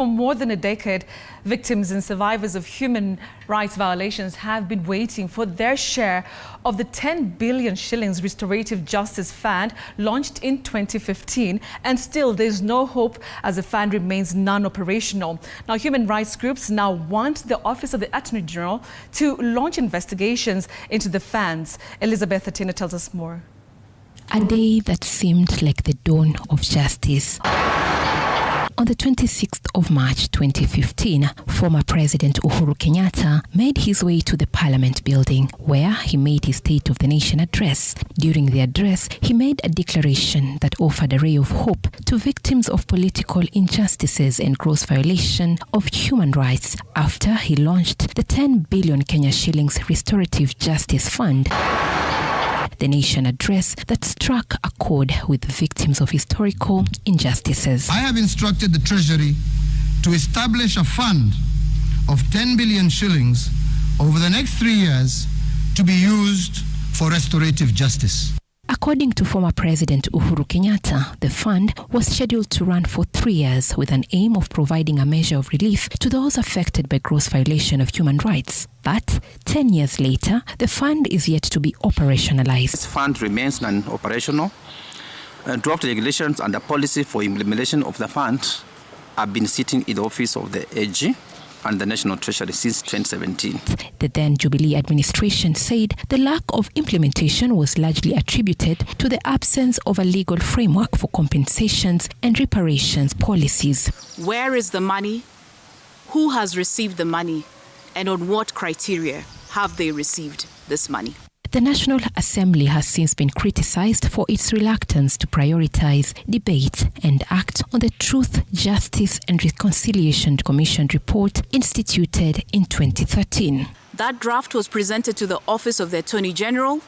For more than a decade, victims and survivors of human rights violations have been waiting for their share of the 10 billion shillings restorative justice fund launched in 2015. And still, there's no hope as the fund remains non-operational. Now, human rights groups now want the Office of the Attorney General to launch investigations into the funds. Elizabeth Atina tells us more. A day that seemed like the dawn of justice. On the 26th of March 2015, former President Uhuru Kenyatta made his way to the Parliament building, where he made his State of the Nation address. During the address, he made a declaration that offered a ray of hope to victims of political injustices and gross violation of human rights after he launched the 10 billion Kenya shillings Restorative Justice Fund. The nation address that struck a chord with victims of historical injustices. I have instructed the Treasury to establish a fund of 10 billion shillings over the next 3 years to be used for restorative justice. According to former President Uhuru Kenyatta, the fund was scheduled to run for 3 years with an aim of providing a measure of relief to those affected by gross violation of human rights. But 10 years later, the fund is yet to be operationalized. This fund remains non-operational. Draft regulations and the policy for implementation of the fund have been sitting in the office of the AG and the National Treasury since 2017. The then Jubilee administration said the lack of implementation was largely attributed to the absence of a legal framework for compensations and reparations policies. Where is the money? Who has received the money? And on what criteria have they received this money? The National Assembly has since been criticized for its reluctance to prioritize, debate, and act on the Truth, Justice and Reconciliation Commission report instituted in 2013. That draft was presented to the Office of the Attorney General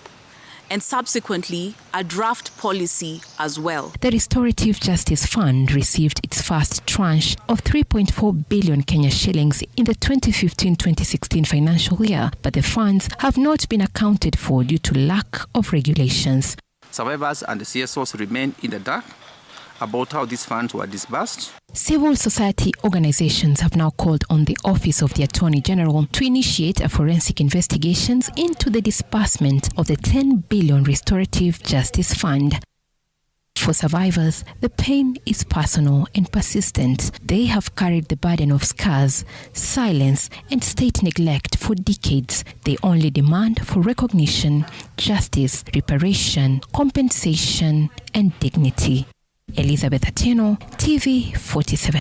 and subsequently a draft policy as well. The Restorative Justice Fund received its first tranche of 3.4 billion Kenya shillings in the 2015-2016 financial year, but the funds have not been accounted for due to lack of regulations. Survivors and the CSOs remain in the dark about how these funds were disbursed. Civil society organizations have now called on the Office of the Attorney General to initiate a forensic investigations into the disbursement of the 10 billion Restorative Justice Fund. For survivors, the pain is personal and persistent. They have carried the burden of scars, silence, and state neglect for decades. They only demand for recognition, justice, reparation, compensation, and dignity. Elizabeth Atieno, TV 47.